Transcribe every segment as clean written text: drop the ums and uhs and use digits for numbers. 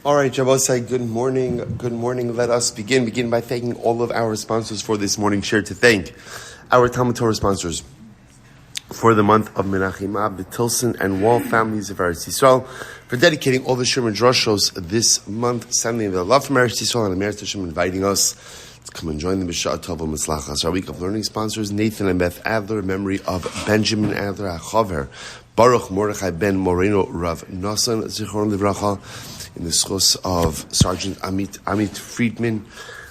All right, Jabosai, good morning. Good morning. Let us begin by thanking all of our sponsors for this morning share. To thank our TALMUD TORAH sponsors for the month of Menachem Av, the Tilson and Wohl families of Eretz YIsrael, for dedicating all the Shir and Droshos this month, sending the love from Eretz YIsrael and Eretz Hashem, inviting us to come and join the B'Sha'at Tov Mislachas. Our week of learning sponsors, Nathan and Beth Adler, in memory of Benjamin Adler, HaChaver, Boruch, Mordechai ben Morenu, Rav Nosson, Zichron Livracha, in the schos of Sergeant Amit Friedman,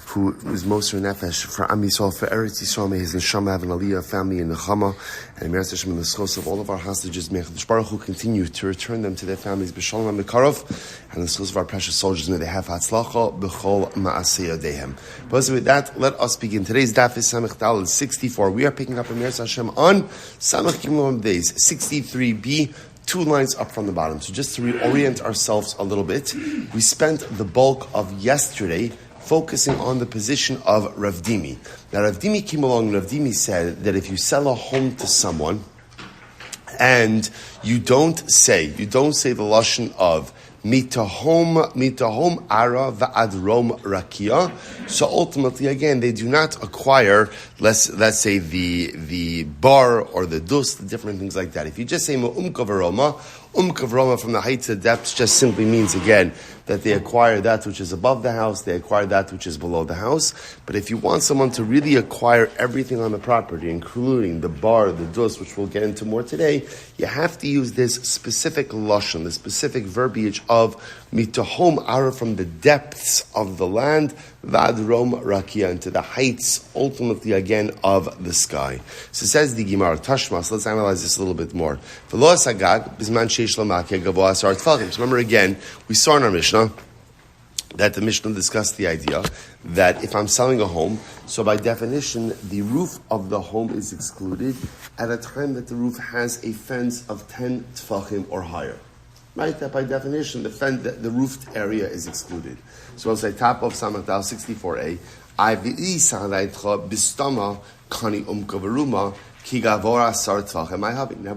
who is Moser Nefesh for Am Yisrael, for Eretz YIsrael. May his neshama have an aliyah, family in Nechama, and Eretz Hashem, in the schos of all of our hostages. May HaChaver Baruch Hu continue to return them to their families b'shalom ha'mikarov, and in the schos of our precious soldiers, may they have hatzlacha b'chol ma'aseh yadehem. But with that, let us begin. Today's daf is Samech Daled 64. We are picking up in Eretz Hashem on Samech Gimel days 63b. 2 lines up from the bottom. So just to reorient ourselves a little bit, we spent the bulk of yesterday focusing on the position of Rav Dimi. Now Rav Dimi came along and Rav Dimi said that if you sell a home to someone and you don't say the lashon of mitahom ara va'adrom rakia. So ultimately, again, they do not acquire, let's say the bar or the dus, the different things like that. If you just say umkavaroma from the heights to the depths, just simply means again that they acquire that which is above the house, they acquire that which is below the house. But if you want someone to really acquire everything on the property, including the bar, the dus, which we'll get into more today, you have to use this specific lashon, the specific verbiage of mitahom ara, from the depths of the land, vadrom rakia, into the heights, ultimately again of the sky. So says the Gemara Tashmas. Let's analyze this a little bit more. Remember again, we saw in our Mishnah that the Mishnah discussed the idea that if I'm selling a home, so by definition, the roof of the home is excluded at a time that the roof has a fence of 10 tfachim or higher. Right? That by definition, the roofed area is excluded. So I'll say top of Samach Dal 64a, bistama kani umkavaruma ki gavora sar tfach. Am I helping? Now,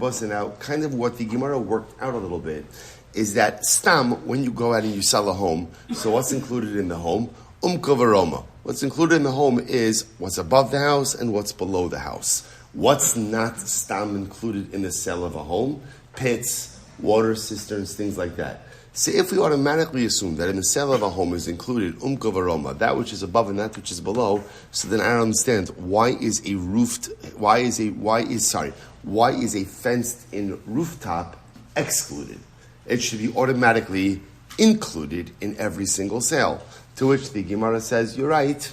kind of what the Gemara worked out a little bit is that stam, when you go out and you sell a home, so what's included in the home? Umkavaroma. What's included in the home is what's above the house and what's below the house. What's not stam included in the sale of a home? Pits, water cisterns, things like that. So if we automatically assume that in the sale of a home is included umkavaroma, that which is above and that which is below, so then I don't understand why is a fenced-in rooftop excluded? It should be automatically included in every single sale. To which the Gemara says, you're right.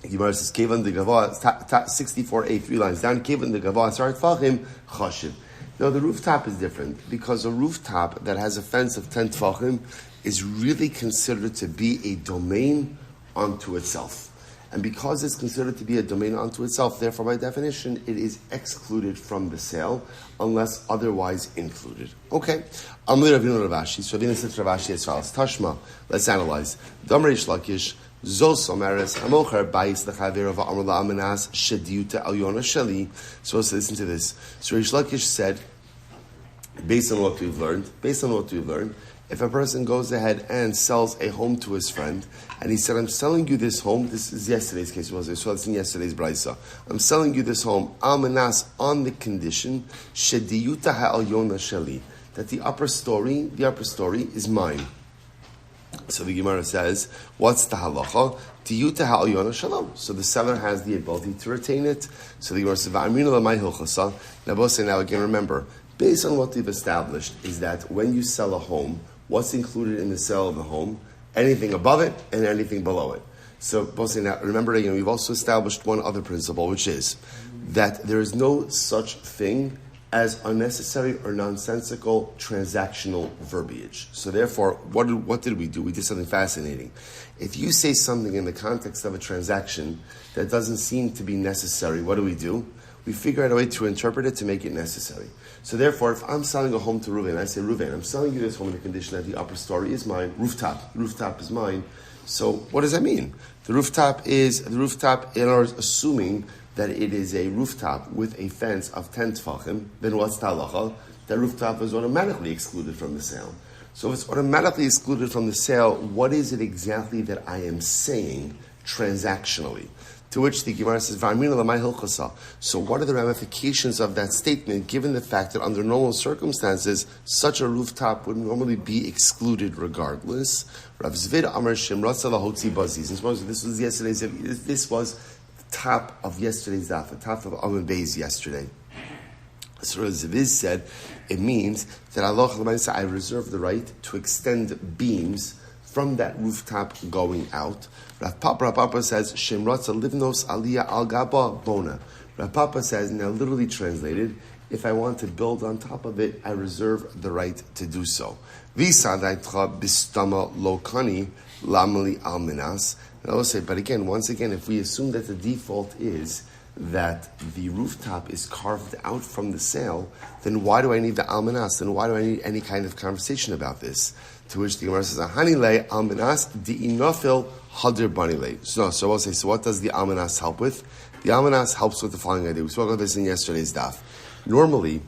The Gemara says, Kevan de Gava, 64a, 3 lines down, Kevan de Gava, Sar Tfachim, Chashiv. Now the rooftop is different, because a rooftop that has a fence of 10 Tfachim is really considered to be a domain unto itself. And because it's considered to be a domain unto itself, therefore by definition, it is excluded from the sale, unless otherwise included. Okay. Amli Ravina Ravashi. So Ravina says Ravashi as follows. Tashma. Let's analyze. Damar Ish Lakish. Zos Omeres Amocher Bayis LeChaver Va'amar LaAmanas Shediuta Al Yona Sheli. So let's listen to this. So Ish Lakish said, based on what we've learned, if a person goes ahead and sells a home to his friend, and he said, I'm selling you this home, this is yesterday's case, I saw this in yesterday's Braisa. I'm selling you this home, Almanas, on the condition, Shediyuta Ha'al Yona Sheli, that the upper story is mine. So the Gemara says, what's the halacha? Diyuta Ha'al Yona Shalom. So the seller has the ability to retain it. So the Gemara says, Va'amrina L'may Hilchasa. Now again, remember, based on what we've established, is that when you sell a home, what's included in the sale of the home? Anything above it and anything below it. So, now, remember again, we've also established one other principle, which is that there is no such thing as unnecessary or nonsensical transactional verbiage. So therefore, what did we do? We did something fascinating. If you say something in the context of a transaction that doesn't seem to be necessary, what do? We figure out a way to interpret it to make it necessary. So therefore, if I'm selling a home to Reuven, I say, Reuven, I'm selling you this home in the condition that the upper story is mine, rooftop is mine. So what does that mean? The rooftop, in our assuming that it is a rooftop with a fence of 10 tfachim, then what's the halacha? That rooftop is automatically excluded from the sale. So if it's automatically excluded from the sale, what is it exactly that I am saying transactionally? To which the Gemara says, so what are the ramifications of that statement, given the fact that under normal circumstances, such a rooftop would normally be excluded regardless? Rav Zvid Amar Shemratza Lahotzi Bazis. And suppose this was this was the top of yesterday's daf, the top of Amud Beis yesterday. So Rav Zvid said, it means that Allah I reserve the right to extend beams from that rooftop going out. Rav Papa says, Shem Ratza Livnos Aliyah Al Gaba Bona. Rav Papa says, now literally translated, if I want to build on top of it, I reserve the right to do so. Visadaitcha Bistama Lokani Lamali Alminas. And I will say, but again, once again, if we assume that the default is that the rooftop is carved out from the sale, then why do I need the almanas? Then why do I need any kind of conversation about this? To which the Gemara says, "Hanile almanas di'inofil hadir banile." So I'll say, so what does the almanas help with? The almanas helps with the following idea. We spoke about this in yesterday's daf. Normally,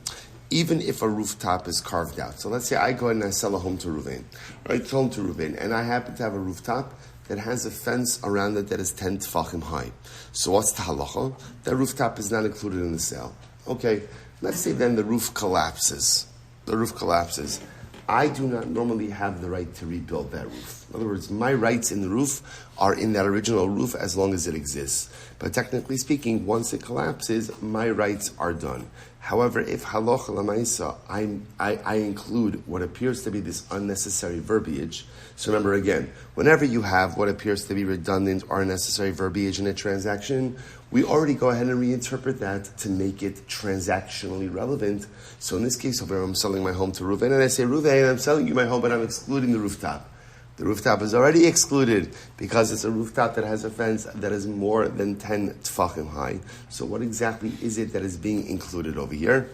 even if a rooftop is carved out, so let's say I go ahead and I sell a home to Ruvain, right? Home to Ruvain, and I happen to have a rooftop that has a fence around it that is 10 tefachim high. So what's the halacha? That rooftop is not included in the sale. Okay, let's say then the roof collapses. The roof collapses. I do not normally have the right to rebuild that roof. In other words, my rights in the roof are in that original roof as long as it exists. But technically speaking, once it collapses, my rights are done. However, if halacha l'maisa, I include what appears to be this unnecessary verbiage. So remember again, whenever you have what appears to be redundant or unnecessary verbiage in a transaction, we already go ahead and reinterpret that to make it transactionally relevant. So in this case, over I'm selling my home to Ruvain, and I say, Ruvain, I'm selling you my home, but I'm excluding the rooftop. The rooftop is already excluded because it's a rooftop that has a fence that is more than 10 tefachim high. So what exactly is it that is being included over here?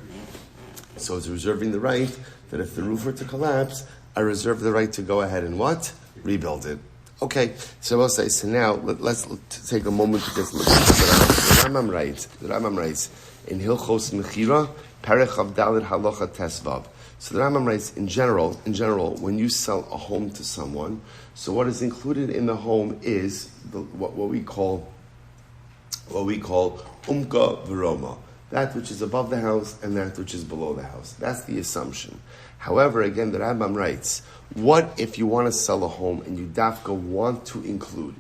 So it's reserving the right that if the roof were to collapse, I reserve the right to go ahead and what? Rebuild it. Okay, so I'll say, so now let's take a moment to just look at the Rambam writes. The Rambam writes in Hilchos Mechira, Perech of Dalit Halacha Tesvav. So the Rambam writes, in general, when you sell a home to someone, so what is included in the home is what we call umka v'roma, that which is above the house and that which is below the house. That's the assumption. However, again, the Rambam writes, what if you want to sell a home and you dafka want to include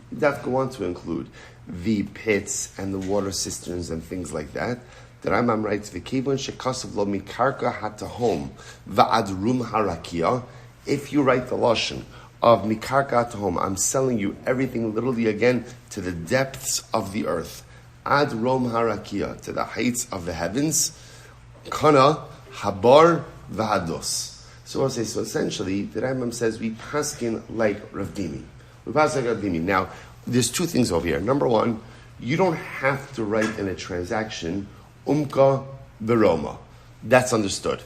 the pits and the water cisterns and things like that? The Rambam writes, "V'kivon shekasav lo mikarka hatahom va'ad rum harakia." If you write the lashon of mikarka hatahom, I'm selling you everything literally again to the depths of the earth, ad rom harakia, to the heights of the heavens, kana habar v'hados. So I'll say, so essentially, the Rambam says we paskin like Rav Dimi. We pass like Rav Dimi. Now, there's two things over here. Number one, you don't have to write in a transaction umka beroma. That's understood.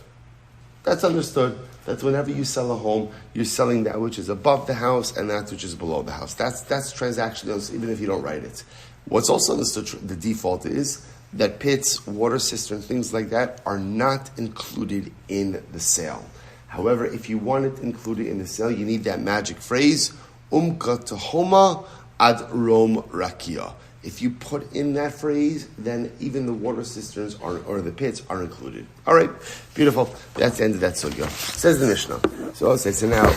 That's understood. That whenever you sell a home, you're selling that which is above the house and that which is below the house. That's transactional, even if you don't write it. What's also understood, the default is that pits, water cistern, things like that are not included in the sale. However, if you want it included in the sale, you need that magic phrase, umka tehoma ad rom rakia. If you put in that phrase, then even the water cisterns or the pits are included. All right, beautiful. That's the end of that sugya. Says the Mishnah. So I'll say, so now,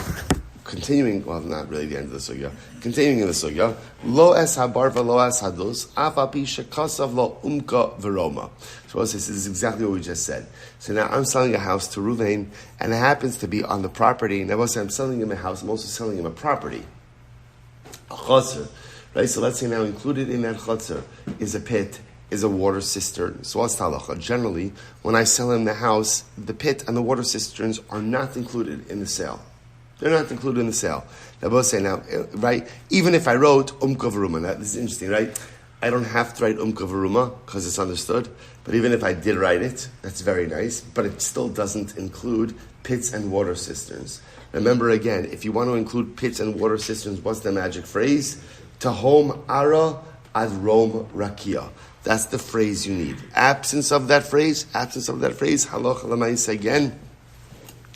continuing, well, not really the end of the sugya. Continuing in the sugya, lo es habar v'lo es hados, af api shekasav lo umka v'roma. So I'll say, this is exactly what we just said. So now I'm selling a house to Ruvain, and it happens to be on the property. And I will say I'm selling him a house, I'm also selling him a property. A chaser. Right, so let's say now included in that chutzner is a pit, is a water cistern. So what's halacha? Generally, when I sell him the house, the pit and the water cisterns are not included in the sale. They're not included in the sale. Now, both say now, right? Even if I wrote umka v'ruma, this is interesting, right? I don't have to write umka v'ruma because it's understood. But even if I did write it, that's very nice. But it still doesn't include pits and water cisterns. Remember again, if you want to include pits and water cisterns, what's the magic phrase? Tahom ara ad rom rakia. That's the phrase you need. Absence of that phrase, halacha l'maisa again,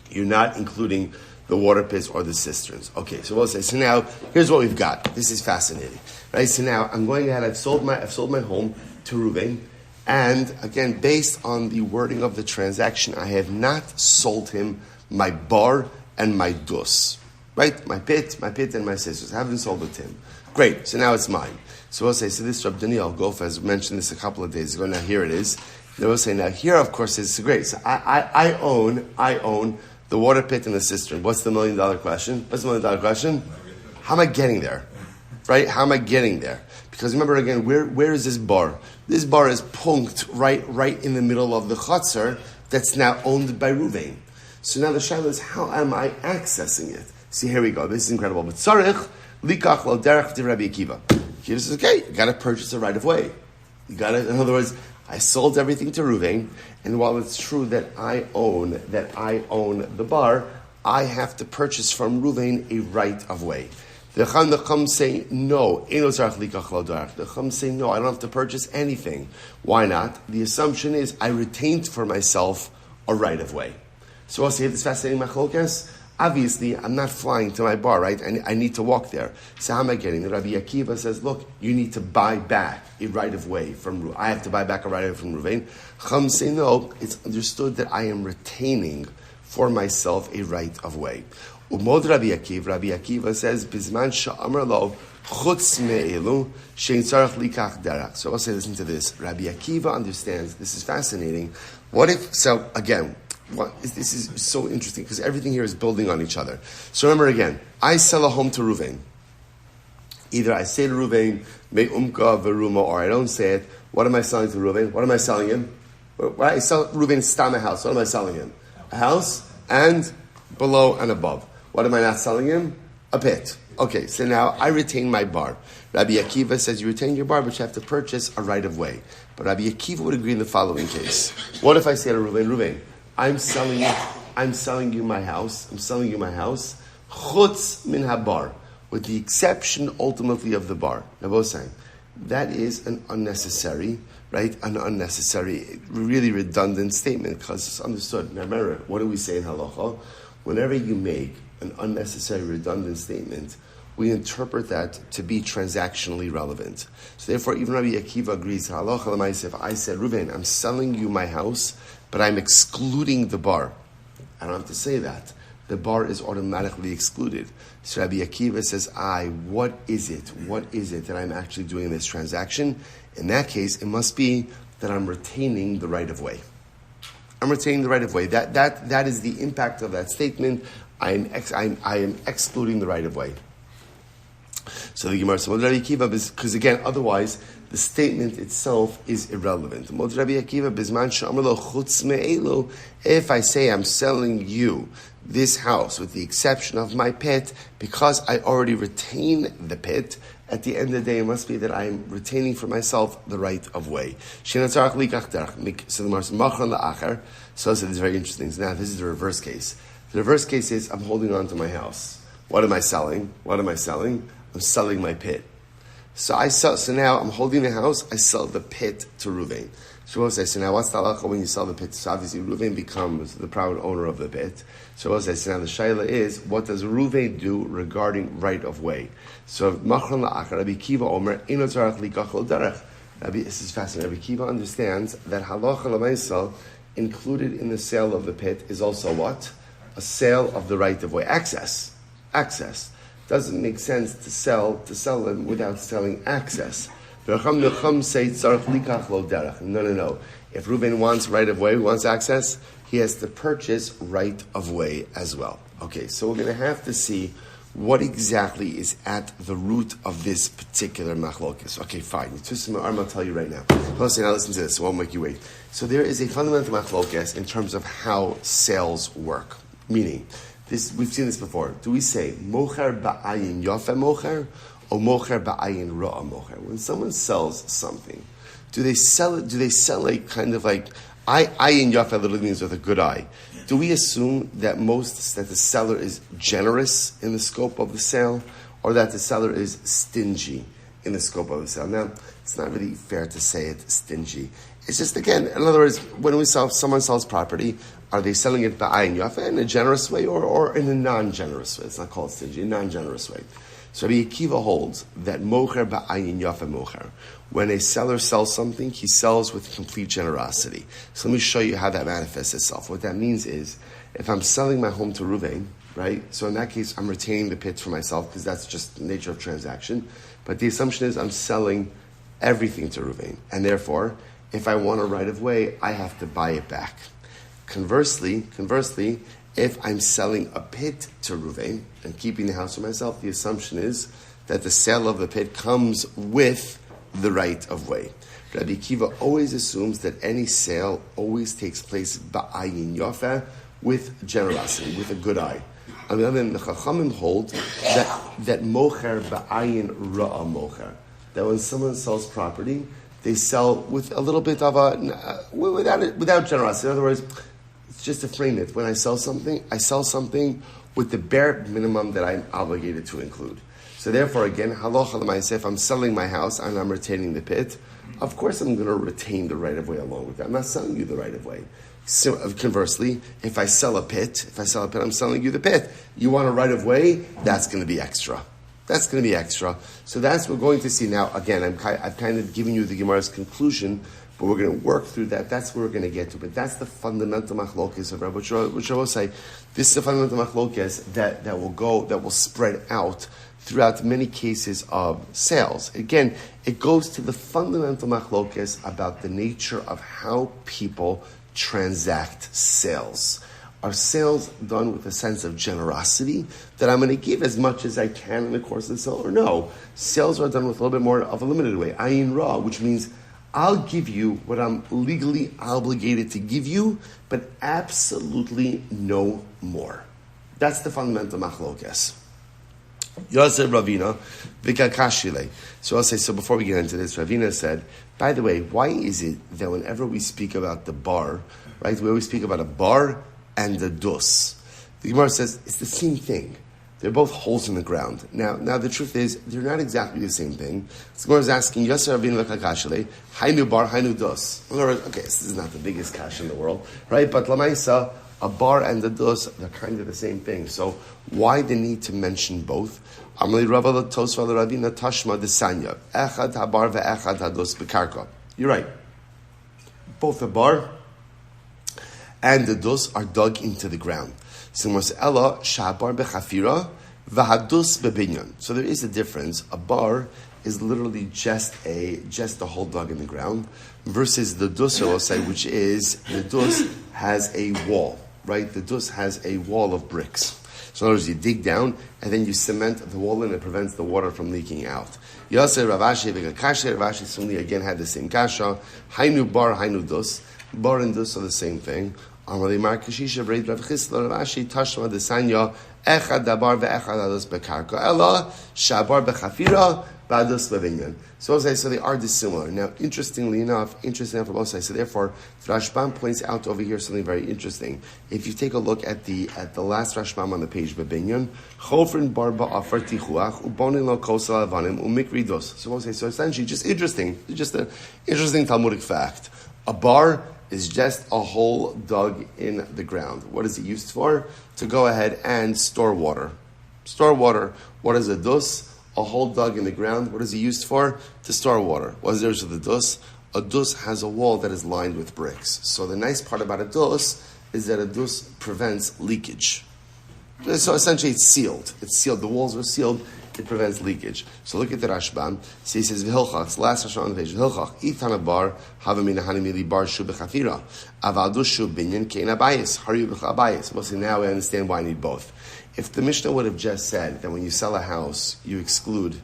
you're not including the water pits or the cisterns. Okay, so we'll say, so now, here's what we've got. This is fascinating, right? So now, I'm going ahead, I've sold my home to Reuven, and again, based on the wording of the transaction, I have not sold him my bar and my dus, right? My pit and my sisters. I haven't sold it to him. Great, so now it's mine. So we'll say, so this Rabbi Daniel Goff has mentioned this a couple of days ago, now here it is. They will say, now here, of course, it's great. So I own the water pit and the cistern. What's the $1 million question? What's the $1 million question? How am I getting there? Right? How am I getting there? Because remember again, where is this bar? This bar is punked right in the middle of the chutzner that's now owned by Reuven. So now the shaila is, how am I accessing it? See, here we go. This is incredible. But tzarich likach lo derech di Rabbi Akiva. Akiva says, okay, you got to purchase a right of way. You got to, in other words, I sold everything to Reuven, and while it's true that I own the bar, I have to purchase from Reuven a right of way. The Chum say no. The Chum say no. I don't have to purchase anything. Why not? The assumption is I retained for myself a right of way. So I'll say this fascinating machlokas. Obviously, I'm not flying to my bar, right? I need to walk there. So how am I getting it? Rabbi Akiva says, look, you need to buy back a right of way from Reuven. I have to buy back a right of way from Reuven. Chum say no. It's understood that I am retaining for myself a right of way. Umod Rabbi Akiva says, Bizman sha'amar lo chutz me'elu shein tzarech likach derech. So I'll say, listen to this. Rabbi Akiva understands, this is fascinating. What if, so again, this is so interesting because everything here is building on each other. So remember again, I sell a home to Reuven. Either I say to Reuven, me'umka veruma, or I don't say it. What am I selling to Reuven? What am I selling him? I sell Reuven stam a house. What am I selling him? A house and below and above. What am I not selling him? A pit. Okay, so now I retain my bar. Rabbi Akiva says you retain your bar, but you have to purchase a right of way. But Rabbi Akiva would agree in the following case. What if I say to Reuven, I'm selling you my house. I'm selling you my house. Chutz min habar, with the exception ultimately of the bar. Now both saying that is an unnecessary, right? An unnecessary, really redundant statement because it's understood. Now remember, what do we say in halacha? Whenever you make an unnecessary, redundant statement, we interpret that to be transactionally relevant. So therefore, even Rabbi Akiva agrees. Halacha l'maaseh, if I said, Reuven, I'm selling you my house, but I'm excluding the bar. I don't have to say that. The bar is automatically excluded. So Rabbi Akiva says, what is it? What is it that I'm actually doing in this transaction? In that case, it must be that I'm retaining the right of way. I'm retaining the right of way. That is the impact of that statement. I am excluding the right of way. So the Gemara says, Rabbi Akiva, because again, otherwise, the statement itself is irrelevant. If I say I'm selling you this house with the exception of my pit, because I already retain the pit, at the end of the day, it must be that I am retaining for myself the right of way. So the Gemara says, so this is very interesting. So now this is the reverse case. The reverse case is I'm holding on to my house. What am I selling? I'm selling my pit. So now I'm holding the house, I sell the pit to Reuven. So we'll say, so now what's the halacha when you sell the pit? So obviously Reuven becomes the proud owner of the pit. So we'll say, so now the shaila is, what does Reuven do regarding right of way? So Machron la'achar, Rabbi Akiva omer, ino tzarech likach lo derech. This is fascinating. Rabbi Akiva understands that halacha l'maaseh included in the sale of the pit is also what? A sale of the right of way. Access. Doesn't make sense to sell them without selling access. No. If Reuven wants right of way, wants access, he has to purchase right of way as well. Okay, so we're going to have to see what exactly is at the root of this particular machlokes. Okay, fine. I'll tell you right now. Now listen to this. It won't make you wait. So there is a fundamental machlokes in terms of how sales work. Meaning, we've seen this before. Do we say mocher ba'ayin yafe mocher or mocher ba'ayin ra'a mocher? When someone sells something, do they sell it? Do they sell a kind of like ayin yafe literally means with a good eye? Do we assume that the seller is generous in the scope of the sale, or that the seller is stingy in the scope of the sale? Now, it's not really fair to say it's stingy. It's just, again, in other words, when someone sells property, Are they selling it ba'ayin yafa in a generous way or in a non-generous way? It's not called stingy, a non-generous way. So Rabbi Akiva holds that mocher ba'ayin yafa mocher. When a seller sells something, he sells with complete generosity. So let me show you how that manifests itself. What that means is, if I'm selling my home to Ruvain, right? So in that case, I'm retaining the pit for myself because that's just the nature of transaction. But the assumption is I'm selling everything to Ruvain. And therefore, if I want a right of way, I have to buy it back. Conversely, if I'm selling a pit to Ruvain and keeping the house for myself, the assumption is that the sale of the pit comes with the right of way. Rabbi Akiva always assumes that any sale always takes place ba'ayin yafa, with generosity, with a good eye. On the other hand, the Chachamim hold that mocher ba'ayin ra'a mocher. That when someone sells property, they sell with a little bit of without generosity. In other words, it's just to frame it. When I sell something with the bare minimum that I'm obligated to include. So therefore, again, halacha l'maaseh, if I'm selling my house and I'm retaining the pit, of course I'm going to retain the right of way along with that. I'm not selling you the right of way. So conversely, if I sell a pit, I'm selling you the pit. You want a right of way? That's going to be extra. That's going to be extra. So that's what we're going to see now. Again, I've kind of given you the Gemara's conclusion, but we're going to work through that. That's where we're going to get to. But that's the fundamental machlokes of Rabbi, which I will say, this is the fundamental machlokes that will spread out throughout many cases of sales. Again, it goes to the fundamental machlokes about the nature of how people transact sales. Are sales done with a sense of generosity that I'm going to give as much as I can in the course of the sale, or no? Sales are done with a little bit more of a limited way, ayin ra, which means I'll give you what I'm legally obligated to give you, but absolutely no more. That's the fundamental machlokes. Yosef Ravina Vikakashile. So I'll say, so before we get into this, Ravina said, by the way, why is it that whenever we speak about the bar, right, we always speak about a bar and the dus? The Gemara says it's the same thing. They're both holes in the ground. Now the truth is, they're not exactly the same thing. The Gemara is asking, Yosef Ravina Vikakashile, hainu bar, hainu dus. In other words, okay, this is not the biggest cash in the world, right? But Lamaisa, a bar and the dus, they're kind of the same thing. So why the need to mention both? You're right. Both the bar and the dus are dug into the ground. So there is a difference. A bar is literally just a hole dug in the ground, versus the dus, which is the dus has a wall. Right, the dus has a wall of bricks. So in other words, you dig down and then you cement the wall in, and it prevents the water from leaking out. Yosef Ravashi Ravashi suddenly again had the same kasha. Hainu bar, hainu dus. Bar and dus are the same thing. Amali Mar Kashisha Braid Rav Chisla Ravashi Tashma Desanya Echad Dabar ve'Echad Adus Bekarka Ella Shabar Bechafira Badus Bevinyan. So they are dissimilar. Now, interestingly enough for both sides. So therefore, Rashbam points out over here something very interesting. If you take a look at the last Rashbam on the page, Bevinyan, Chofrin Barba Afar Tichuach Ubonin Lo Kosal Avanim Umikri Dos. So essentially, just an interesting Talmudic fact. A bar is just a hole dug in the ground. What is it used for? To go ahead and store water. What is a dus? A hole dug in the ground. What is it used for? To store water. What is there to the dus? A dus has a wall that is lined with bricks. So the nice part about a dus is that a dus prevents leakage. So essentially it's sealed. The walls are sealed. It prevents leakage. So look at the Rashbam. So he says, V'hilchach, last Rashbam on the page, V'hilchach, Itana bar, Havamina Hanimili bar shu b'chafira, Avadu shu binyan kein abayis, Haru b'chabayis. Well, see, now we understand why I need both. If the Mishnah would have just said that when you sell a house, you exclude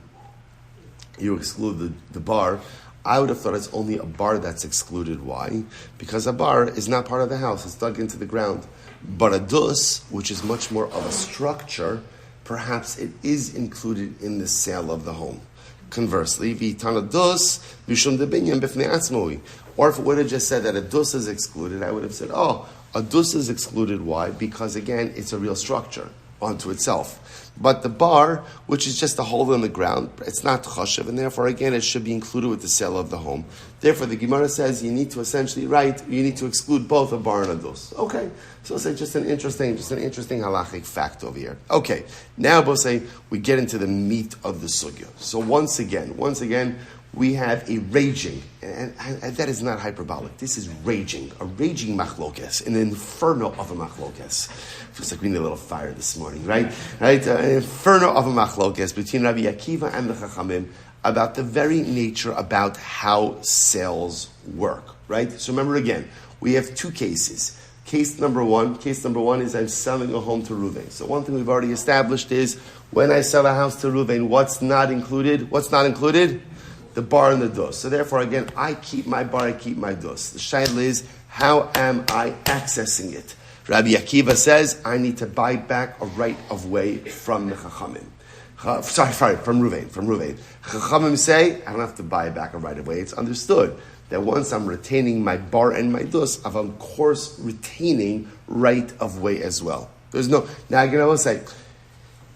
the bar, I would have thought it's only a bar that's excluded. Why? Because a bar is not part of the house. It's dug into the ground. But a dus, which is much more of a structure, perhaps it is included in the sale of the home. Conversely, v'itana dus mishum debinyan b'fnei atzmoi. Or if it would have just said that a dus is excluded, I would have said, a dus is excluded. Why? Because again, it's a real structure unto itself. But the bar, which is just a hole in the ground, it's not chashav, and therefore, again, it should be included with the sale of the home. Therefore, the Gemara says you need to essentially you need to exclude both a bar and a dus. Okay, so it's just an interesting halachic fact over here. Okay, now we'll say we get into the meat of the sugya. So once again, we have a raging, and that is not hyperbolic. This is raging, a raging machlokes, an inferno of a machlokes. Feels like we need a little fire this morning, right? An inferno of a machlokes between Rabbi Akiva and the Chachamim about the very nature about how sales work, right? So remember again, we have two cases. Case number one is I'm selling a home to Reuven. So one thing we've already established is when I sell a house to Reuven, what's not included? The bar and the dus. So therefore, again, I keep my bar, I keep my dus. The shaila is, how am I accessing it? Rabbi Akiva says, I need to buy back a right of way from the Chachamim. From Reuven. Chachamim say, I don't have to buy back a right of way. It's understood that once I'm retaining my bar and my dus, I'm of course retaining right of way as well. Now again, I will say,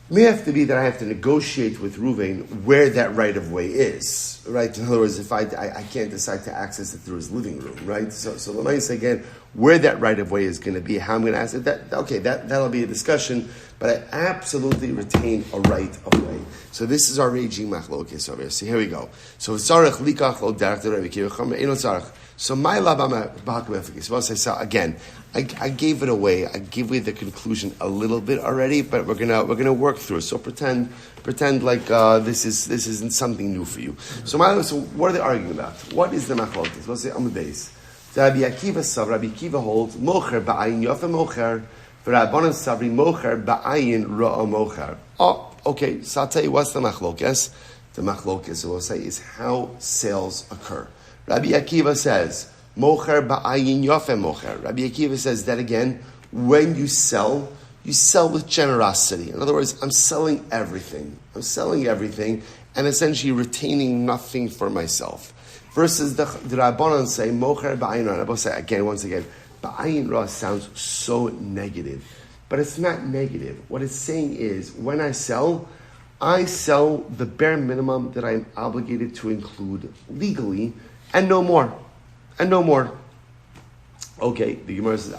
it may have to be that I have to negotiate with Reuven where that right of way is, right? In other words, if I can't decide to access it through his living room, right? So let me say again, where that right of way is going to be, how I'm going to access it. That'll be a discussion, but I absolutely retain a right of way. So this is our raging machlokes over here. So here we go. So tzarich likach lo derech de Rabbi Akiva chama eno tzarich. So my labama b'hakim efekis. So again, I gave it away. I gave away the conclusion a little bit already, but we're gonna work through it. So pretend like this isn't something new for you. So what are they arguing about? What is the machlokes? We'll say on the base. Rabbi Akiva holds mocher ba'ayin yofe mocher, v'Rabbanan savri mocher ba'ayin ra'a mocher. Oh, okay. So I'll tell you what's the machlokes. The machlokes, we'll say, is how sales occur. Rabbi Akiva says, mocher ba'ayin yofe mocher. Rabbi Akiva says that again, when you sell with generosity. In other words, I'm selling everything, and essentially retaining nothing for myself. Versus the Rabbanan say, mocher ba'ayin ra. Rabbanan say, once again, ba'ayin ra sounds so negative. But it's not negative. What it's saying is, when I sell the bare minimum that I'm obligated to include legally, and no more. Okay, the Gemara says,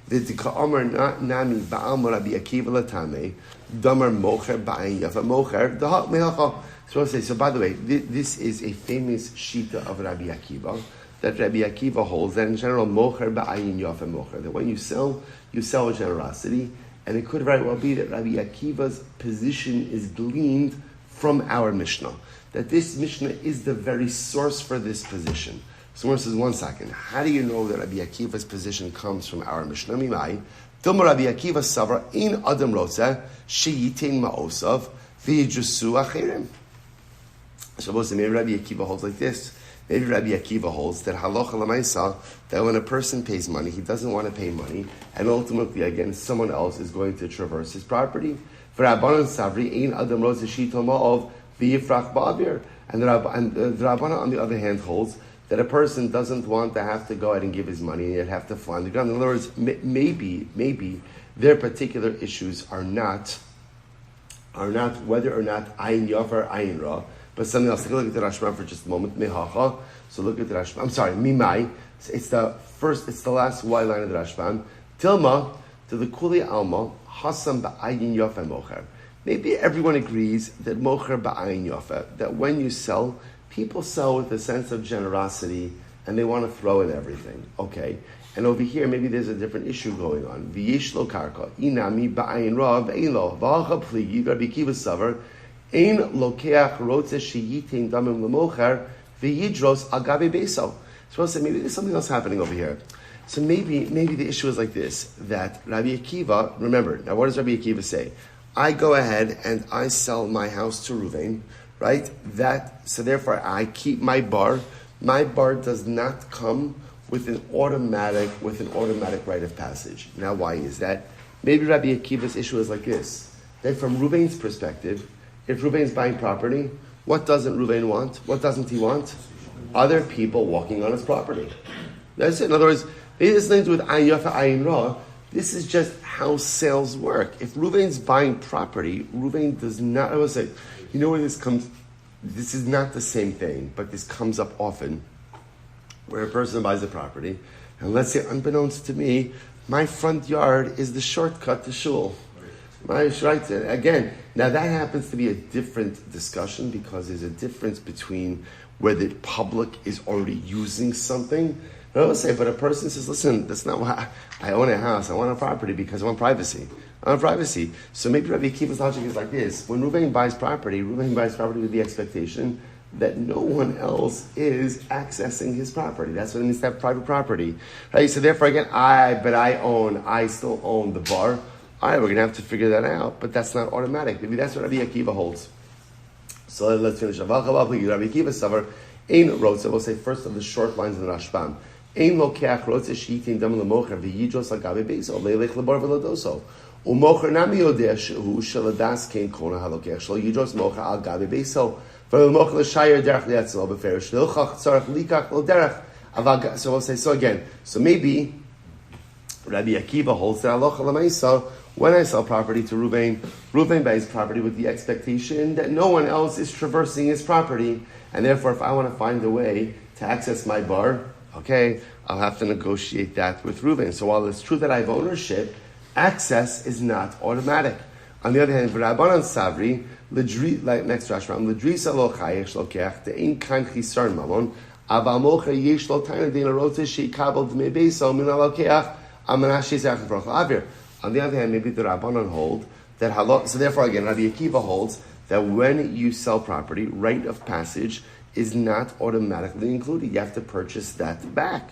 v'tika amar nami ba'al Rabbi Akiva latame, damar mocher ba'ayin yafa mocher, dahak mehacha. So I'll say, so by the way, this is a famous shita of Rabbi Akiva, that Rabbi Akiva holds, that in general, mocher ba'ayin yafa mocher, that when you sell with generosity, and it could very well be that Rabbi Akiva's position is gleaned from our Mishnah, that this Mishnah is the very source for this position. So one says, 1 second, how do you know that Rabbi Akiva's position comes from our Mishnah? Mimai, Dilma Rabbi Akiva savra in adam rotza sheyitin ma'osav v'yijusu achirim. Suppose maybe Rabbi Akiva holds like this. Maybe Rabbi Akiva holds that halacha l'maisa, that when a person pays money, he doesn't want to pay money, and ultimately, again, someone else is going to traverse his property. V'rabbanan savri ein adam rotza sheyitin ma'ov v'yifrach ba'avir. And the Rabbana, on the other hand, holds that a person doesn't want to have to go ahead and give his money and yet have to fly on the ground. In other words, maybe their particular issues are not whether or not ayin yafar ayin ra, but something else. Take a look at the Rashban for just a moment. Mehacha. So look at the Rashban. I'm sorry, mimai. It's the last Y line of the Rashban. Tilma to the kuli alma hasam ba'ayin yafar mocher. Maybe everyone agrees that mocher ba'ayin yafar, that when you sell, people sell with a sense of generosity and they want to throw in everything. Okay. And over here, maybe there's a different issue going on. V'yish lo karka, inami ba'ayin ra, v'ein lo, v'acha pligi, Rabbi Akiva savar, ein lokeach rotze sheyitin damim l'mocher, v'yidros agabe beso. So I'll say, maybe there's something else happening over here. So maybe the issue is like this, that Rabbi Akiva, remember, now what does Rabbi Akiva say? I go ahead and I sell my house to Reuven, right? So therefore I keep my bar. My bar does not come with an automatic rite of passage. Now why is that? Maybe Rabbi Akiva's issue is like this, that from Reuven's perspective, if Reuven's buying property, what doesn't Reuven want? What doesn't he want? Other people walking on his property. That's it. In other words, maybe this has nothing to do with ayin yafa, ayin ra. This is just how sales work. If Ruvain's buying property, Ruvain does not, I will say, you know where this comes, this is not the same thing, but this comes up often, where a person buys a property, and let's say, unbeknownst to me, my front yard is the shortcut to shul. Right? Again, now that happens to be a different discussion because there's a difference between where the public is already using something. I will say, but a person says, listen, that's not why I own a house. I want a property because I want privacy. I want privacy. So maybe Rabbi Akiva's logic is like this. When Ruvain buys property with the expectation that no one else is accessing his property. That's what it means to have private property. Right? So therefore, again, I still own the bar. All right, we're going to have to figure that out, but that's not automatic. Maybe that's what Rabbi Akiva holds. So let's finish. Rabbi Akiva Savar, Ein Rotze, we'll say first of the short lines in the Rashbam. Ein Lokeach Rotze Shitin Dam L'mocher V'yidros Agabe Beiso Leilech Lebar V'Ladoso U'mocher Nami Yodeh Shehu Sheladas Kein Kona HaLokeach Shel Yidros Mocher Al Gabe Beiso V'Lemocher L'Shayir Derech Liatzil B'Ferish L'Ilchach Tzarech Likach L'Derech. So we'll say, so again, so maybe Rabbi Akiva holds that Halacha L'Maisa. When I sell property to Ruvain buys property with the expectation that no one else is traversing his property, and therefore if I want to find a way to access my bar, okay, I'll have to negotiate that with Ruvain. So while it's true that I have ownership, access is not automatic. On the other hand, V'Rabbanan Savri, like next Rashbam, L'drisa lo chayesh lo keach, de'in kan chisar mamon, aval mocher yesh lo taina de'in arotze she'ikabel d'mei beiso min lo keach, amanash yizach v'roch avir. On the other hand, maybe the Rabbanan hold that halal. So therefore, again, Rabbi Akiva holds that when you sell property, rite of passage is not automatically included. You have to purchase that back.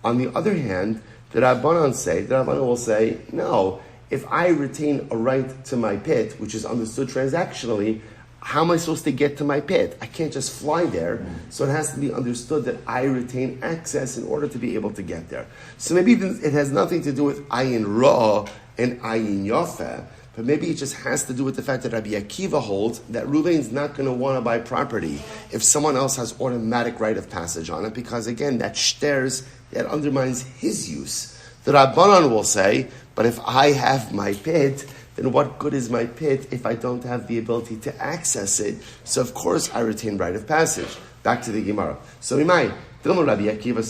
On the other hand, the Rabbanan will say, no, if I retain a right to my pit, which is understood transactionally, how am I supposed to get to my pit? I can't just fly there. So it has to be understood that I retain access in order to be able to get there. So maybe it has nothing to do with ayin ra and ayin yafa, but maybe it just has to do with the fact that Rabbi Akiva holds that Ruvain's not going to want to buy property if someone else has automatic right of passage on it, because again, that shters, that undermines his use. The Rabbanan will say, but if I have my pit, then what good is my pit if I don't have the ability to access it? So of course I retain right of passage. Back to the Gemara. So we might. Rabbi Akiva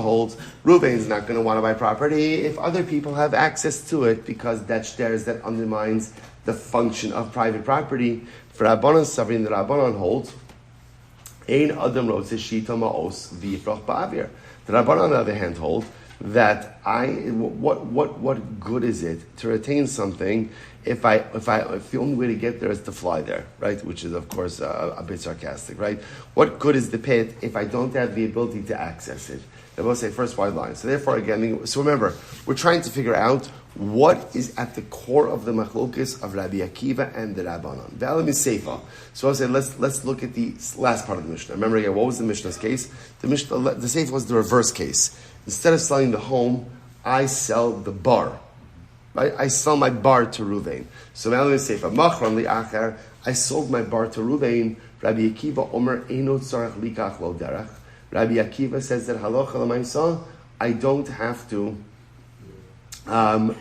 holds Ruvain's not going to want to buy property if other people have access to it, because that shtares, that undermines the function of private property. For Rabbanan Savrin, the Rabbanan holds Ein Adam Rotze Shita Ma'os V'Yifrach Ba'avir. The Rabbanan, on the other hand, hold that what good is it to retain something if the only way to get there is to fly there, right? Which is of course a bit sarcastic, right? What good is the pit if I don't have the ability to access it? They both say first wide line. So therefore, again, so remember, we're trying to figure out what is at the core of the machlokes of Rabbi Akiva and the Rabbanan. V'alam is seifa. So I'll say let's look at the last part of the Mishnah. Remember again, what was the Mishnah's case? The seifa was the reverse case. Instead of selling the home, I sell the bar. Right? I sell my bar to Ruvain. So v'alam is seifa. Machram li'acher. I sold my bar to Ruvain. Rabbi Akiva Omer Eino Tzarech Likach Lo Derech. Rabbi Akiva says that halacha l'maisa, I don't have to. Right.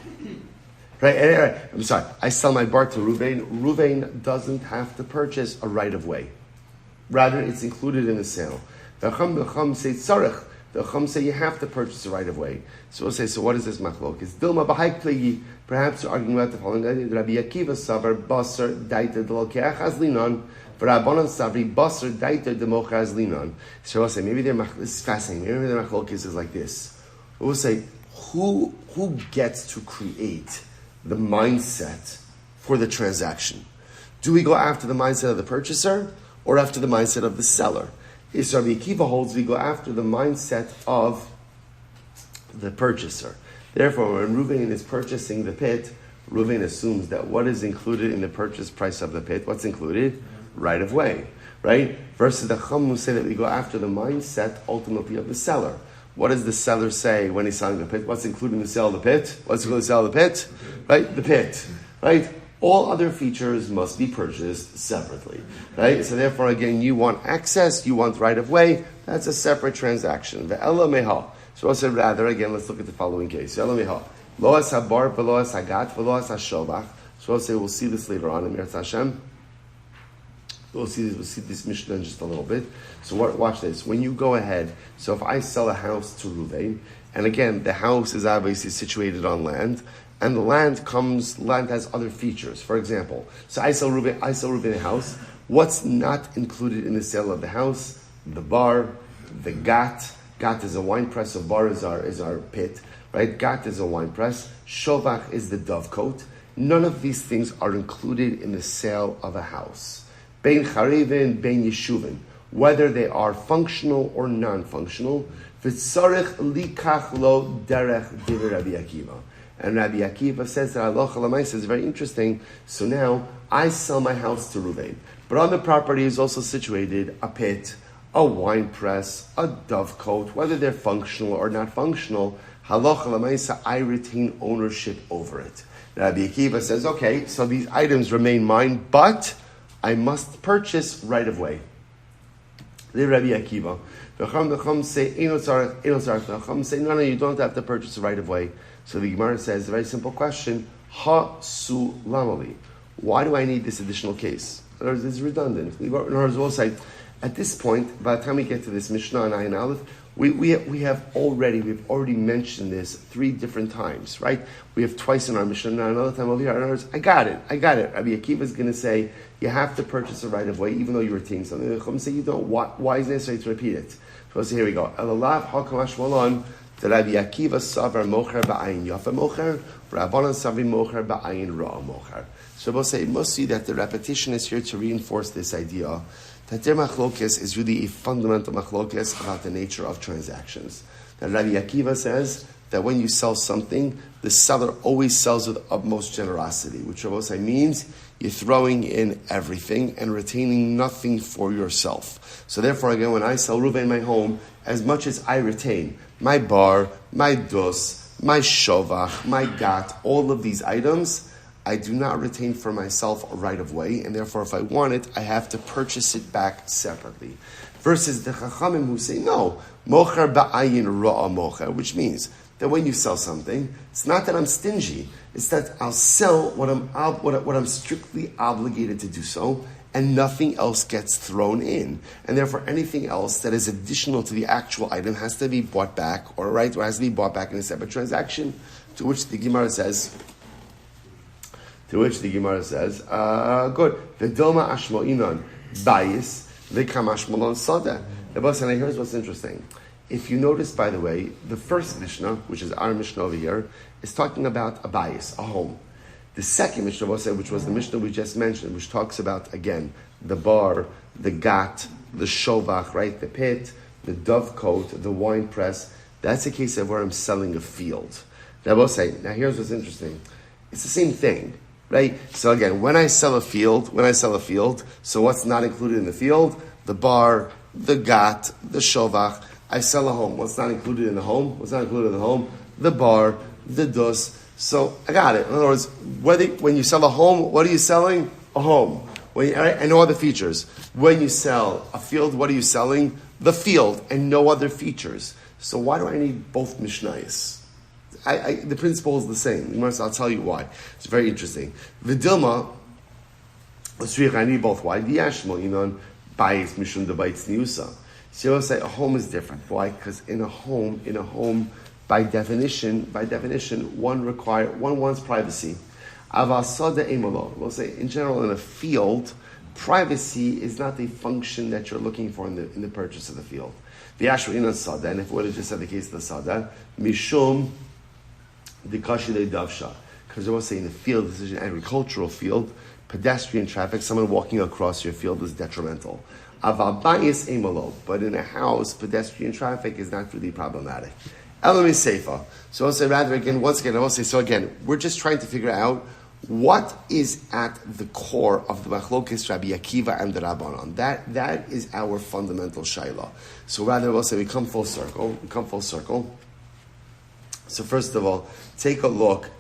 I'm sorry. I sell my bar to Ruvain. Ruvain doesn't have to purchase a right of way. Rather, it's included in the sale. The Chum say tzarech. The Chum say you have to purchase a right of way. So we'll say, so what is this machlok? It's Dilma b'hai klegi. Perhaps you're arguing about the following. Rabbi Akiva savar basar daita d'lokeach azlinon. V'Rabbanan savri basar daita d'mocha azlinon. So we'll say, maybe this is fascinating. Maybe their machlok is like this. We'll say, who gets to create the mindset for the transaction? Do we go after the mindset of the purchaser or after the mindset of the seller? Is Rabbi Akiva holds we go after the mindset of the purchaser. Therefore, when Ruvain is purchasing the pit, Ruvain assumes that what is included in the purchase price of the pit, what's included? Right of way, right? Versus the Chum who say that we go after the mindset ultimately of the seller. What does the seller say when he's selling the pit? What's included in the sale of the pit? What's included in the sale of the pit? Right? The pit. Right? All other features must be purchased separately, right? So therefore, again, you want access, you want right of way. That's a separate transaction. Ve'ela meha. So also rather, again, let's look at the following case. Ve'ela meha. Lo as habar, v'lo as hagat, v'lo as hashovach. So I'll say we'll see this later on in Eretz Hashem. We'll see this Mishnah in just a little bit. So watch this. When you go ahead, so if I sell a house to Ruvain, and again, the house is obviously situated on land, and the land has other features. For example, so I sell Ruvain a house. What's not included in the sale of the house? The bar, the gat. Gat is a wine press, so bar is our pit, right? Gat is a wine press. Shovach is the dovecote. None of these things are included in the sale of a house. Bein charevin, bein yeshuvin. Whether they are functional or non-functional. V'tzarech likach lo derech divrei Rabbi Akiva. And Rabbi Akiva says that halacha l'maaseh is very interesting. So now I sell my house to Ruvain, but on the property is also situated a pit, a wine press, a dovecote. Whether they're functional or not functional, halacha l'maaseh, I retain ownership over it. Rabbi Akiva says, okay, so these items remain mine, but I must purchase right of way. The Rabbi Akiva, the Chacham say, no, you don't have to purchase right of way. So the Gemara says a very simple question: Ha su lamali? Why do I need this additional case? In other words, it's redundant. In other words, we'll say at this point, by the time we get to this Mishnah and Ayin Aleph, we've already mentioned this 3 different times, right? We have twice in our Mishnah, and another time over here. In other words, I got it. Rabbi Akiva is going to say you have to purchase a right of way, even though you retain something. The Chacham say you don't. Why is it necessary to repeat it? So here we go. Elalav hakamash malon. The Rabbi Akiva savar mocher ba'ayin yafa mocher, Rabbanan savi mocher ba'ayin ra'a mocher. So we'll say, it must see that the repetition is here to reinforce this idea that their machlokes is really a fundamental machlokes about the nature of transactions. That Rabbi Akiva says that when you sell something, the seller always sells with utmost generosity, which Rabbi say means you're throwing in everything and retaining nothing for yourself. So therefore, again, when I sell Ruvain my home, as much as I retain my bar, my dus, my shovach, my gat, all of these items, I do not retain for myself a right of way, and therefore if I want it, I have to purchase it back separately. Versus the Chachamim who say, no, mocher ba'ayin ra'a mocher, which means that when you sell something, it's not that I'm stingy, it's that I'll sell what I'm strictly obligated to do so, and nothing else gets thrown in. And therefore anything else that is additional to the actual item has to be bought back, or has to be bought back in a separate transaction, to which the Gemara says, good. V'doma ashmo'inon bayis v'kam ashmolon sada. And here's what's interesting. If you notice, by the way, the first Mishnah, which is our Mishnah over here, is talking about a bayis, a home. The second Mishnah, which was the Mishnah we just mentioned, which talks about, again, the bar, the gat, the shovach, right, the pit, the dovecote, the wine press. That's a case of where I'm selling a field. Now here's what's interesting. It's the same thing, right? So again, when I sell a field, so what's not included in the field? The bar, the gat, the shovach. I sell a home. What's not included in the home? The bar, the dus. So I got it. In other words, when you sell a home, what are you selling? A home. And no other features. When you sell a field, what are you selling? The field and no other features. So why do I need both Mishnayos? The principle is the same. I'll tell you why. It's very interesting. V'dilma, I need both. Why? Bayis mishum debayis niusa. So you'll say a home is different. Why? Because in a home, by definition, one wants privacy. We'll say in general in a field, privacy is not the function that you're looking for in the purchase of the field. And if we would have just said the case of the sada, mishum dikashile davsha, because I will say in the field, this is an agricultural field, pedestrian traffic, someone walking across your field is detrimental. But in a house, pedestrian traffic is not really problematic. Elam is seifa. So I'll say we're just trying to figure out what is at the core of the machlokes Rabbi Akiva and the Rabbanon. That is our fundamental shayla. So rather we'll say we come full circle. So first of all, take a look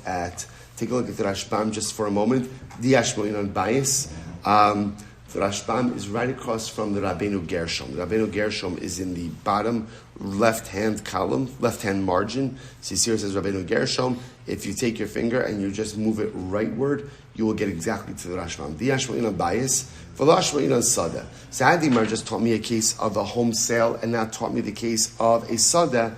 at Take a look at the Rashbam just for a moment. The Yashmoin bias. The Rashbam is right across from the Rabbeinu Gershom. The Rabbeinu Gershom is in the bottom left-hand column, left-hand margin. So you see where it says Rabbeinu Gershom. If you take your finger and you just move it rightward, you will get exactly to the Rashbam. The Yashmoin bias. V'lashmoin sada. So Adler just taught me a case of a home sale, and now taught me the case of a sada.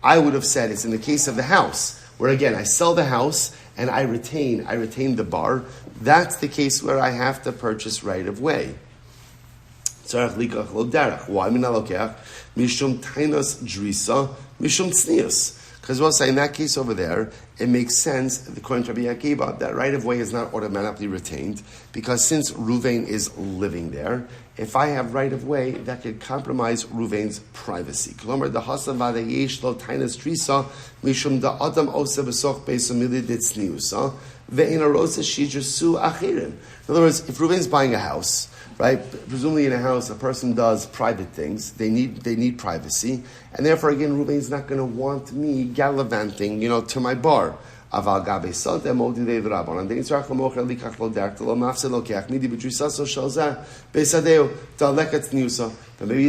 I would have said it's in the case of the house, where again I sell the house and I retain the bar. That's the case where I have to purchase right of way. Why mishum tainos drisa mishum tznius? Because we'll say in that case over there, it makes sense, according to Rabbi Akiva, that right of way is not automatically retained, because since Ruvain is living there, if I have right of way, that could compromise Ruvain's privacy. In other words, if Ruvain's buying a house, right? Presumably in a house, a person does private things. They need privacy, and therefore, again, Ruvain's not going to want me gallivanting, to my bar. But maybe in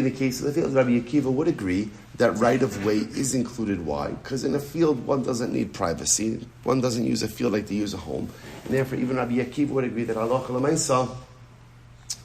the case of the field, Rabbi Akiva would agree that right of way is included. Why? Because in a field, one doesn't need privacy. One doesn't use a field like they use a home. And therefore, even Rabbi Akiva would agree that halacha l'maisa,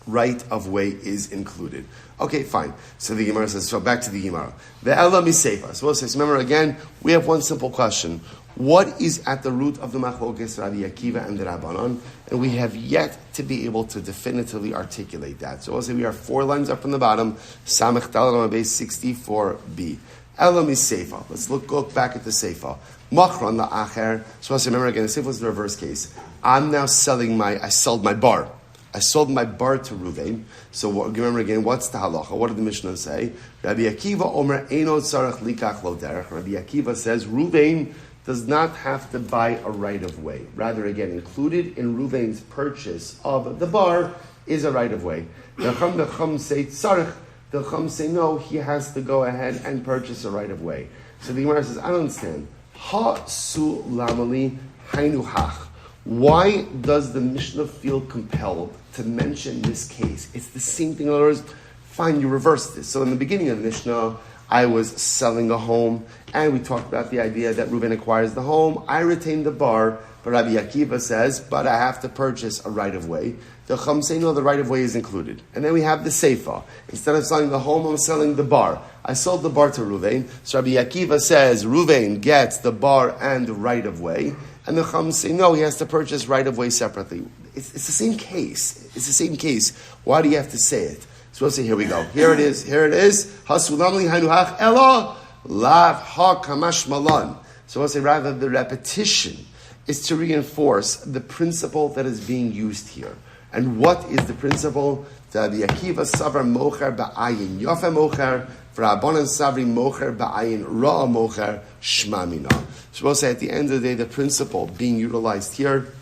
right of way is included. Okay, fine. So the Gemara says, so back to the Gemara. Ve'ela miseifa. So remember again, we have one simple question. What is at the root of the machlokes Rabbi Akiva and the Rabbanon? And we have yet to be able to definitively articulate that. So we'll say we are 4 lines up from the bottom, Samech Daled on base 64b. Ela miseifa. Let's go back at the seifa. Machron la'acher. So we'll say, remember again, the seifa is the reverse case. I'm now I sold my bar. I sold my bar to Ruvain. So remember again, what's the halacha? What did the Mishnah say? Rabbi Akiva omer eino tzarech likach lo derech. Rabbi Akiva says Ruvain does not have to buy a right of way. Rather, again, included in Ruvain's purchase of the bar is a right of way. The Chum say tzarech. The Chum say no. He has to go ahead and purchase a right of way. So the Gemara says, I don't understand. Ha su lamali hainu hach. Why does the Mishnah feel compelled to mention this case? It's the same thing. In other words, fine, you reverse this. So in the beginning of the Mishnah, I was selling a home, and we talked about the idea that Reuben acquires the home. I retain the bar, but Rabbi Akiva says, but I have to purchase a right of way. The Chum say, no, the right of way is included. And then we have the Seifa. Instead of selling the home, I'm selling the bar. I sold the bar to Reuven. So Rabbi Akiva says, Reuven gets the bar and the right of way. And the Chum say, no, he has to purchase right of way separately. It's the same case. It's the same case. Why do you have to say it? So we'll say, here we go. Here it is. Hasulamli hanuhach ela lav ha kamash malan. So we'll say, rather, the repetition is to reinforce the principle that is being used here. And what is the principle? Rabbi Akiva savar mocher ba'ayin yofa mocher, v'rabbanan savri mocher ba'ayin ra'a mocher shma mina. So we'll say, at the end of the day, the principle being utilized here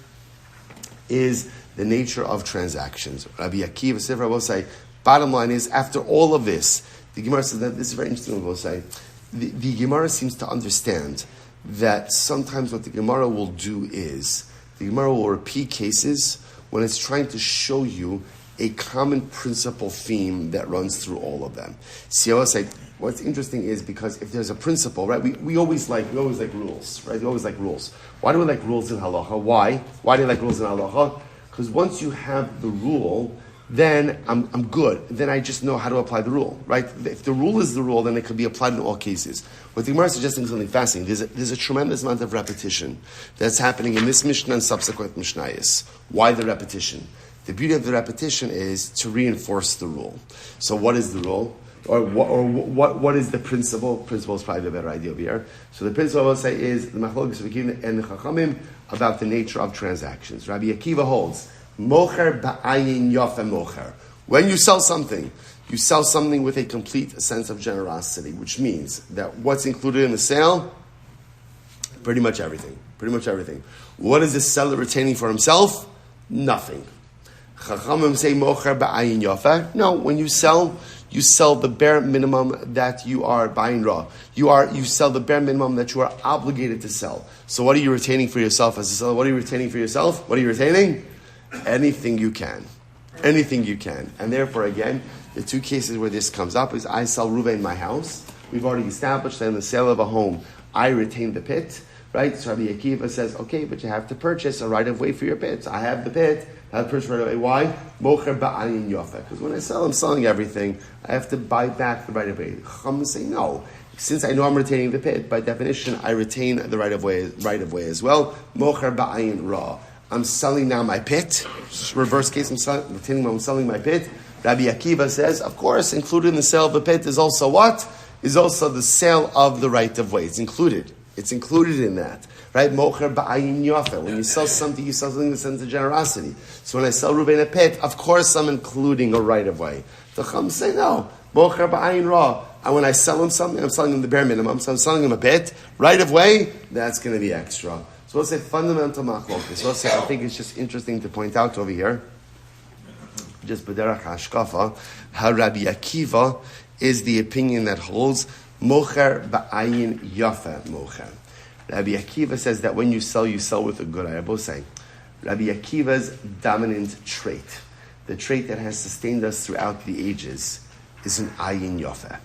is the nature of transactions. Rabbi Akiva Silber will say, bottom line is, after all of this, the Gemara says that this is very interesting. We'll say, the Gemara seems to understand that sometimes what the Gemara will do is, the Gemara will repeat cases when it's trying to show you a common principle theme that runs through all of them. See, I will say, what's interesting is because if there's a principle, right, we always like rules, right? We always like rules. Why do we like rules in halacha? Why? Why do you like rules in halacha? Because once you have the rule, then I'm good. Then I just know how to apply the rule, right? If the rule is the rule, then it could be applied in all cases. What the Gemara is suggesting is something fascinating. There's a tremendous amount of repetition that's happening in this Mishnah and subsequent Mishnayos. Why the repetition? The beauty of the repetition is to reinforce the rule. So what is the rule? Or what is the principle? Principle is probably the better idea over here. So the principle I will say is the machlokes of Akiva and the Chachamim about the nature of transactions. Rabbi Akiva holds, mocher ba'ayin yofa mocher. When you sell something with a complete sense of generosity, which means that what's included in the sale? Pretty much everything. What is the seller retaining for himself? Nothing. Chachamim say mocher ba'ayin yofa. No, when you sell you sell the bare minimum that you are buying raw. You sell the bare minimum that you are obligated to sell. So what are you retaining for yourself as a seller? What are you retaining for yourself? What are you retaining? Anything you can. Anything you can. And therefore, again, the two cases where this comes up is I sell Ruvain my house. We've already established that in the sale of a home, I retain the pit, right? So Rabbi Akiva says, okay, but you have to purchase a right of way for your pit. So I have the pit, I have to purchase right of way. Why? Mocher ba'ayin yofa. Because when I sell, I'm selling everything. I have to buy back the right of way. Chum say no. Since I know I'm retaining the pit, by definition, I retain the right of way as well. Mocher ba'ayin ra. I'm selling now my pit. Reverse case, I'm selling my pit. Rabbi Akiva says, of course, included in the sale of the pit is also what? Is also the sale of the right of way. It's included. It's included in that. Right? Mocher ba'ayin yofe. When you sell something, you sell something in the sense of generosity. So when I sell Ruvain a pit, of course I'm including a right of way. The Chum say no. Mocher ba'ayin ra. And when I sell him something, I'm selling him the bare minimum. So I'm selling him a pit. Right of way, that's going to be extra. So let's say fundamental machlokas. So let's say, I think it's just interesting to point out over here, just b'derach hashkafa, how Rabbi Akiva is the opinion that holds mocher ba'ayin yafa mocher. Rabbi Akiva says that when you sell with a good eye. Both saying Rabbi Akiva's dominant trait, the trait that has sustained us throughout the ages, is an ayin yafa,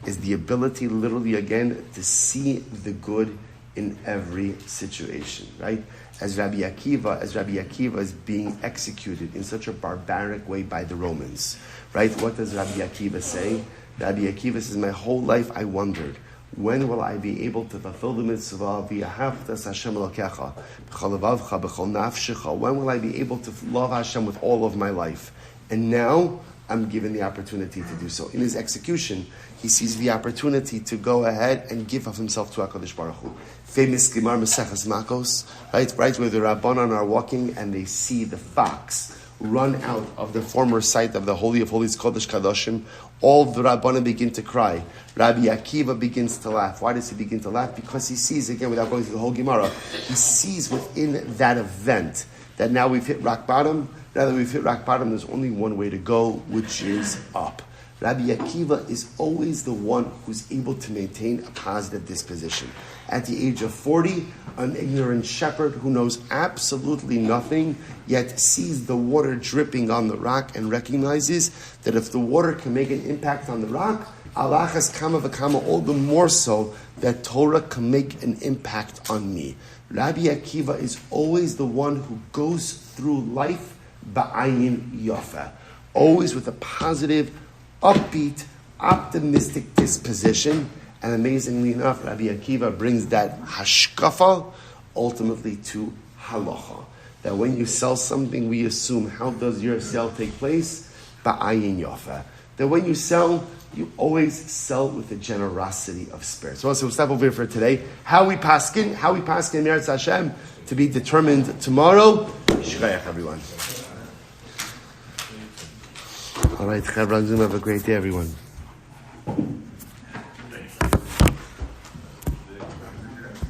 is the ability, literally again, to see the good in every situation, right? As Rabbi Akiva is being executed in such a barbaric way by the Romans, right? What does Rabbi Akiva say? Rabbi Akiva says, my whole life I wondered, when will I be able to fulfill the mitzvah v'yahavtas Hashem Elokecha b'chol levavcha b'chol nafshecha? When will I be able to love Hashem with all of my life? And now I'm given the opportunity to do so. In his execution, he sees the opportunity to go ahead and give of himself to HaKadosh Baruch Hu. Famous Gemara Maseches Makos, right, where the Rabbanan are walking and they see the fox run out of the former site of the Holy of Holies, Kodesh Kadoshim. All the Rabbanan begin to cry. Rabbi Akiva begins to laugh. Why does he begin to laugh? Because he sees, again, without going through the whole Gemara, he sees within that event that now we've hit rock bottom. Now that we've hit rock bottom, there's only one way to go, which is up. Rabbi Akiva is always the one who's able to maintain a positive disposition. At the age of 40, an ignorant shepherd who knows absolutely nothing, yet sees the water dripping on the rock and recognizes that if the water can make an impact on the rock, alachas kama v'kama, all the more so that Torah can make an impact on me. Rabbi Akiva is always the one who goes through life ba'ayin yafa, always with a positive, upbeat, optimistic disposition. And amazingly enough, Rabbi Akiva brings that hashkafa ultimately to halacha. That when you sell something, we assume, how does your sale take place? Ba'ayin yafa. That when you sell, you always sell with a generosity of spirit. So we'll stop over here for today. How we paskin Eretz Hashem, to be determined tomorrow. Shkayach, everyone. All right, Chaver, have a great day, everyone.